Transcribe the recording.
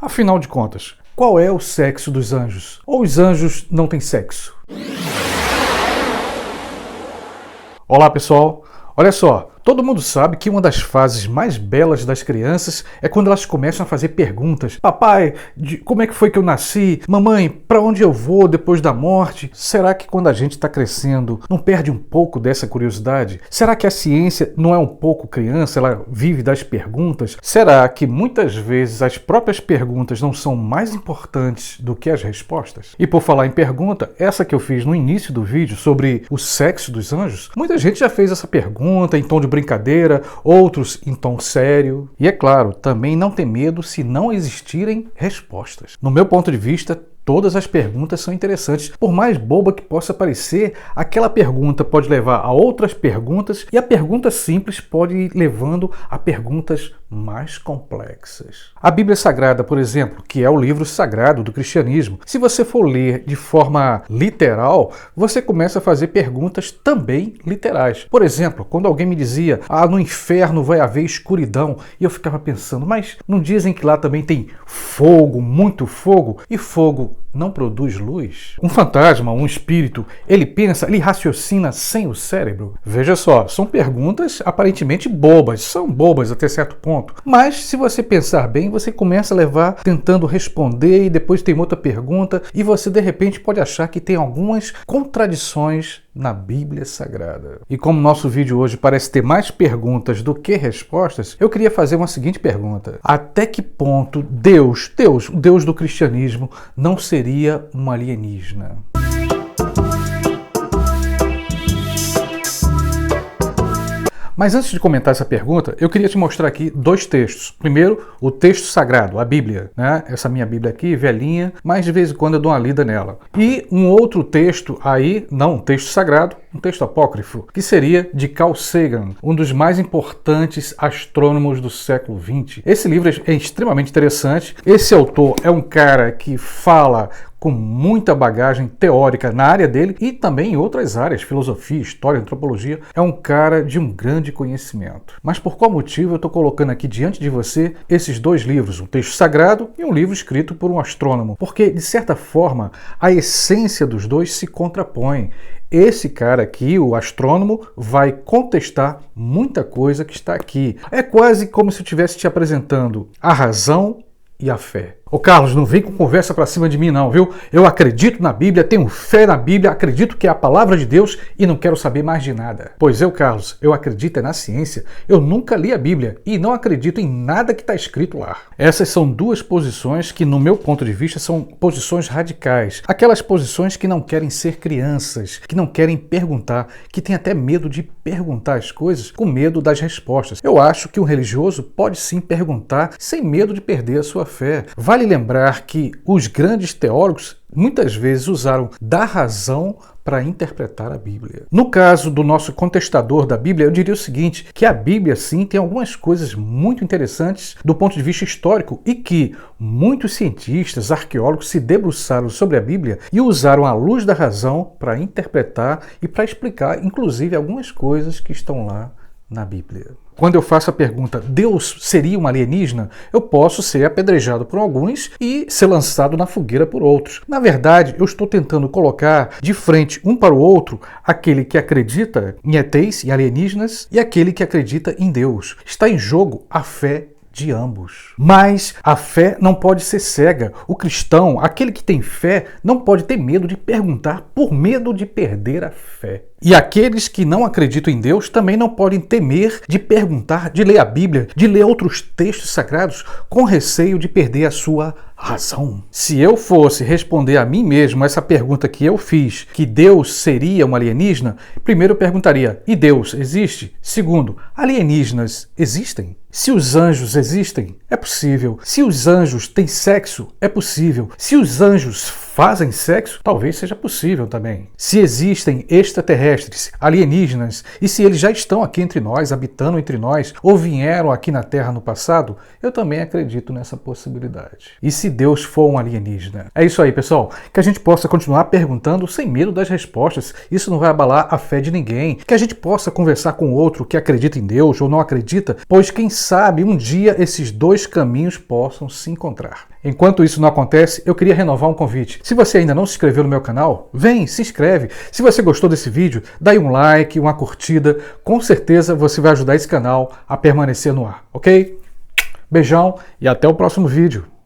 Afinal de contas, qual é o sexo dos anjos? Ou os anjos não têm sexo? Olá pessoal, olha só. Todo mundo sabe que uma das fases mais belas das crianças é quando elas começam a fazer perguntas. Papai, como é que foi que eu nasci? Mamãe, para onde eu vou depois da morte? Será que quando a gente está crescendo não perde um pouco dessa curiosidade? Será que a ciência não é um pouco criança? Ela vive das perguntas? Será que muitas vezes as próprias perguntas não são mais importantes do que as respostas? E por falar em pergunta, essa que eu fiz no início do vídeo sobre o sexo dos anjos, muita gente já fez essa pergunta em tom de brincadeira, outros em tom sério. E é claro, também não ter medo se não existirem respostas. No meu ponto de vista, todas as perguntas são interessantes. Por mais boba que possa parecer, aquela pergunta pode levar a outras perguntas e a pergunta simples pode ir levando a perguntas mais complexas. A Bíblia Sagrada, por exemplo, que é o livro sagrado do cristianismo, se você for ler de forma literal, você começa a fazer perguntas também literais. Por exemplo, quando alguém me dizia, no inferno vai haver escuridão, e eu ficava pensando, mas não dizem que lá também tem fogo, muito fogo, e fogo não produz luz? Um fantasma, um espírito, ele pensa, ele raciocina sem o cérebro? Veja só, são perguntas aparentemente bobas, são bobas até certo ponto, mas se você pensar bem, você começa a levar tentando responder e depois tem outra pergunta e você de repente pode achar que tem algumas contradições na Bíblia Sagrada. E como nosso vídeo hoje parece ter mais perguntas do que respostas, eu queria fazer uma seguinte pergunta: até que ponto Deus, o Deus do cristianismo, não seria um alienígena? Mas antes de comentar essa pergunta, eu queria te mostrar aqui dois textos. Primeiro, o texto sagrado, a Bíblia, né? Essa minha Bíblia aqui, velhinha, mas de vez em quando eu dou uma lida nela. E um outro texto aí, não um texto sagrado, um texto apócrifo, que seria de Carl Sagan, um dos mais importantes astrônomos do século XX. Esse livro é extremamente interessante. Esse autor é um cara que fala com muita bagagem teórica na área dele e também em outras áreas, filosofia, história, antropologia. É um cara de um grande conhecimento. Mas por qual motivo eu estou colocando aqui diante de você esses dois livros, um texto sagrado e um livro escrito por um astrônomo? Porque, de certa forma, a essência dos dois se contrapõe. Esse cara aqui, o astrônomo, vai contestar muita coisa que está aqui. É quase como se eu estivesse te apresentando a razão e a fé. Ô Carlos, não vem com conversa pra cima de mim não, viu? Eu acredito na Bíblia, tenho fé na Bíblia, acredito que é a palavra de Deus e não quero saber mais de nada. Pois eu, Carlos, eu acredito na ciência. Eu nunca li a Bíblia e não acredito em nada que está escrito lá. Essas são duas posições que, no meu ponto de vista, são posições radicais. Aquelas posições que não querem ser crianças, que não querem perguntar, que têm até medo de perguntar as coisas com medo das respostas. Eu acho que um religioso pode sim perguntar sem medo de perder a sua fé. Vale lembrar que os grandes teólogos muitas vezes usaram da razão para interpretar a Bíblia. No caso do nosso contestador da Bíblia, eu diria o seguinte, que a Bíblia sim tem algumas coisas muito interessantes do ponto de vista histórico e que muitos cientistas, arqueólogos se debruçaram sobre a Bíblia e usaram a luz da razão para interpretar e para explicar, inclusive, algumas coisas que estão lá na Bíblia. Quando eu faço a pergunta, Deus seria um alienígena? Eu posso ser apedrejado por alguns e ser lançado na fogueira por outros. Na verdade, eu estou tentando colocar de frente um para o outro aquele que acredita em ETs, em alienígenas, e aquele que acredita em Deus. Está em jogo a fé de ambos. Mas a fé não pode ser cega. O cristão, aquele que tem fé, não pode ter medo de perguntar por medo de perder a fé. E aqueles que não acreditam em Deus também não podem temer de perguntar, de ler a Bíblia, de ler outros textos sagrados com receio de perder a sua razão. Se eu fosse responder a mim mesmo essa pergunta que eu fiz, que Deus seria um alienígena, primeiro eu perguntaria, e Deus existe? Segundo, alienígenas existem? Se os anjos existem, é possível. Se os anjos têm sexo, é possível. Se os anjos fazem sexo? Talvez seja possível também. Se existem extraterrestres, alienígenas, e se eles já estão aqui entre nós, habitando entre nós, ou vieram aqui na Terra no passado, eu também acredito nessa possibilidade. E se Deus for um alienígena? É isso aí, pessoal. Que a gente possa continuar perguntando sem medo das respostas. Isso não vai abalar a fé de ninguém. Que a gente possa conversar com outro que acredita em Deus ou não acredita, pois quem sabe um dia esses dois caminhos possam se encontrar. Enquanto isso não acontece, eu queria renovar um convite. Se você ainda não se inscreveu no meu canal, vem, se inscreve. Se você gostou desse vídeo, dá aí um like, uma curtida. Com certeza você vai ajudar esse canal a permanecer no ar, ok? Beijão e até o próximo vídeo.